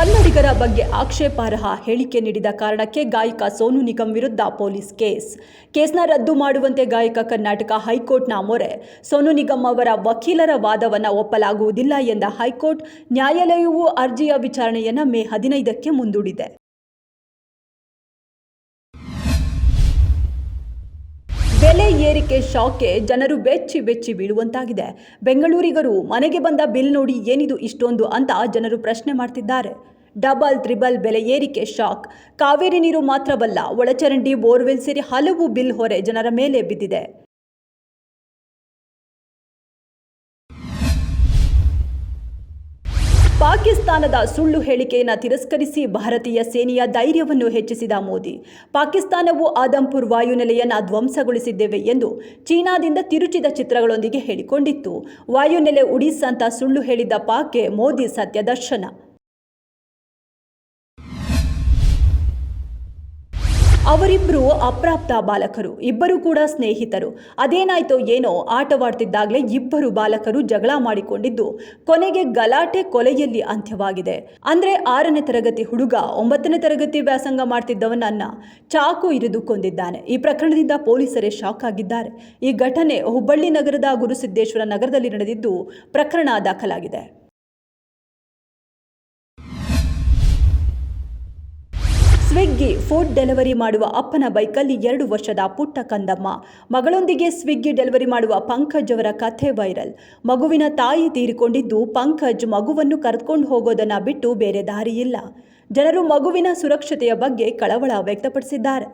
ಕನ್ನಡಿಗರ ಬಗ್ಗೆ ಆಕ್ಷೇಪಾರ್ಹ ಹೇಳಿಕೆ ನೀಡಿದ ಕಾರಣಕ್ಕೆ ಗಾಯಕ ಸೋನು ನಿಗಮ್ ವಿರುದ್ಧ ಪೊಲೀಸ್ ಕೇಸ್ನ ರದ್ದು ಮಾಡುವಂತೆ ಗಾಯಕ ಕರ್ನಾಟಕ ಹೈಕೋರ್ಟ್ನ ಮೊರೆ. ಸೋನು ನಿಗಮ್ ಅವರ ವಕೀಲರ ವಾದವನ್ನು ಒಪ್ಪಲಾಗುವುದಿಲ್ಲ ಎಂದ ಹೈಕೋರ್ಟ್ ನ್ಯಾಯಾಲಯವು ಅರ್ಜಿಯ ವಿಚಾರಣೆಯನ್ನು ಮೇ 15ಕ್ಕೆ ಮುಂದೂಡಿದೆ. ಬೆಲೆ ಏರಿಕೆ ಶಾಕ್ಗೆ ಜನರು ಬೆಚ್ಚಿ ಬೀಳುವಂತಾಗಿದೆ. ಬೆಂಗಳೂರಿಗರು ಮನೆಗೆ ಬಂದ ಬಿಲ್ ನೋಡಿ ಏನಿದು ಇಷ್ಟೊಂದು ಅಂತ ಜನರು ಪ್ರಶ್ನೆ ಮಾಡ್ತಿದ್ದಾರೆ. ಡಬಲ್ ತ್ರಿಬಲ್ ಬೆಲೆ ಏರಿಕೆ ಶಾಕ್. ಕಾವೇರಿ ನೀರು ಮಾತ್ರವಲ್ಲ, ಒಳಚರಂಡಿ, ಬೋರ್ವೆಲ್ ಸೇರಿ ಹಲವು ಬಿಲ್ ಹೊರೆ ಜನರ ಮೇಲೆ ಬಿದ್ದಿದೆ. ಪಾಕಿಸ್ತಾನದ ಸುಳ್ಳು ಹೇಳಿಕೆಯನ್ನು ತಿರಸ್ಕರಿಸಿ ಭಾರತೀಯ ಸೇನೆಯ ಧೈರ್ಯವನ್ನು ಹೆಚ್ಚಿಸಿದ ಮೋದಿ. ಪಾಕಿಸ್ತಾನವು ಆದಂಪುರ್ ವಾಯುನೆಲೆಯನ್ನು ಧ್ವಂಸಗೊಳಿಸಿದ್ದೇವೆ ಎಂದು ಚೀನಾದಿಂದ ತಿರುಚಿದ ಚಿತ್ರಗಳೊಂದಿಗೆ ಹೇಳಿಕೊಂಡಿತ್ತು. ವಾಯುನೆಲೆ ಉಡೀಸ್ ಅಂತ ಸುಳ್ಳು ಹೇಳಿದ್ದ ಪಾಕ್ಗೆ ಮೋದಿ ಸತ್ಯ ದರ್ಶನ. ಅವರಿಬ್ಬರು ಅಪ್ರಾಪ್ತ ಬಾಲಕರು, ಇಬ್ಬರು ಕೂಡ ಸ್ನೇಹಿತರು. ಅದೇನಾಯ್ತೋ ಏನೋ, ಆಟವಾಡ್ತಿದ್ದಾಗಲೇ ಇಬ್ಬರು ಬಾಲಕರು ಜಗಳ ಮಾಡಿಕೊಂಡಿದ್ದು ಕೊನೆಗೆ ಗಲಾಟೆ ಕೊಲೆಯಲ್ಲಿ ಅಂತ್ಯವಾಗಿದೆ. ಅಂದ್ರೆ 6ನೇ ತರಗತಿ ಹುಡುಗ 9ನೇ ತರಗತಿ ವ್ಯಾಸಂಗ ಮಾಡ್ತಿದ್ದವನನ್ನ ಚಾಕು ಇರಿದು ಕೊಂದಿದ್ದಾನೆ. ಈ ಪ್ರಕರಣದಿಂದ ಪೊಲೀಸರೇ ಶಾಕ್ ಆಗಿದ್ದಾರೆ. ಈ ಘಟನೆ ಹುಬ್ಬಳ್ಳಿ ನಗರದ ಗುರುಸಿದ್ದೇಶ್ವರ ನಗರದಲ್ಲಿ ನಡೆದಿದ್ದು ಪ್ರಕರಣ ದಾಖಲಾಗಿದೆ. ಸ್ವಿಗ್ಗಿ ಫುಡ್ ಡೆಲಿವರಿ ಮಾಡುವ ಅಪ್ಪನ ಬೈಕಲ್ಲಿ 2 ವರ್ಷದ ಪುಟ್ಟ ಕಂದಮ್ಮ. ಮಗಳೊಂದಿಗೆ ಸ್ವಿಗ್ಗಿ ಡೆಲಿವರಿ ಮಾಡುವ ಪಂಕಜ್ ಅವರ ಕಥೆ ವೈರಲ್. ಮಗುವಿನ ತಾಯಿ ತೀರಿಕೊಂಡಿದ್ದು ಪಂಕಜ್ ಮಗುವನ್ನು ಕರೆದುಕೊಂಡು ಹೋಗೋದನ್ನ ಬಿಟ್ಟು ಬೇರೆ ದಾರಿಯಿಲ್ಲ. ಜನರು ಮಗುವಿನ ಸುರಕ್ಷತೆಯ ಬಗ್ಗೆ ಕಳವಳ ವ್ಯಕ್ತಪಡಿಸಿದ್ದಾರೆ.